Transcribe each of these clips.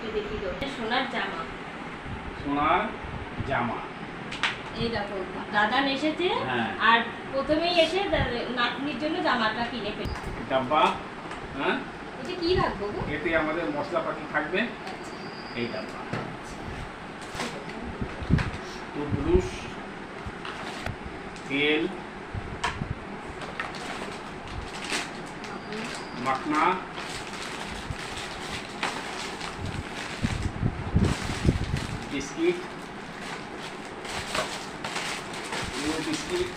তোমাদেরকে দেখিয়ে দেবো। সোনার জামা, সোনার জামা। এই দেখো দাদা এসেছে আর প্রথমেই এসে নাতনির জন্য জামাটা কিনে ফেলে। ডাব্বা, হ্যাঁ এটা কি রাখবো গো? এতে আমাদের মশলাপাতি থাকবে। এই ডাব্বা টুথব্রুশ, তেল, মাখনা, বিস্কিট, বিস্কিট,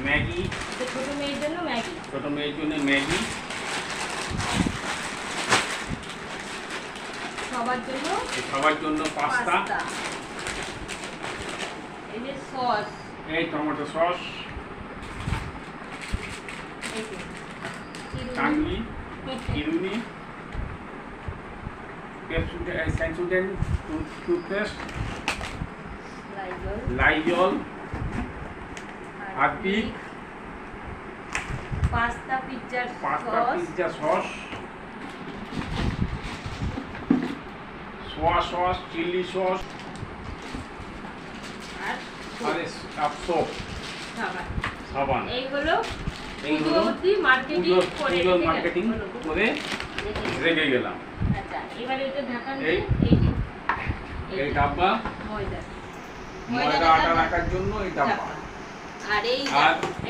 ম্যাগি, ছোট মেয়ের জন্য ম্যাগি, ছোট মেয়ের জন্য ম্যাগি, সবার জন্য পাস্তা, এই যে সস, এই টমেটো সস, টাংলি, চিরুনি, Sensodyne toothpaste, Lizol, Harpic, pasta pizza sauce, soya sauce, chilli sauce, আর সোপ, সাবান। এইগুলো মার্কেটিং করে রেখে গেলাম। আচ্ছা, এবারে এটা ঢাকা এই এই ডাব্বা ময়দা আটা রাখার জন্য এই ডাব্বা। আর এই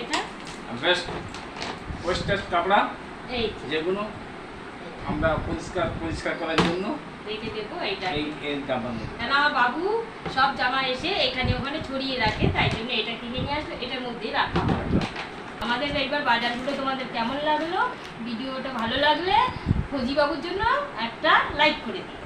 এটা ওয়েস্টেজ কাপড়া, এই যেগুলো আমরা পরিষ্কার করার জন্য রেখে দেবো। এইটা এই ডাব্বা, কেন আমার বাবু সব জামা এসে এখানে ওখানে ছড়িয়ে রাখে, তাই জন্য এটা কিনে নিয়ে আসবে, এটার মধ্যেই রাখা হয়। আমাদের এইবার বাজারগুলো তোমাদের কেমন লাগলো? ভিডিওটা ভালো লাগলে ফজি বাবুর জন্য একটা লাইক করে দিই।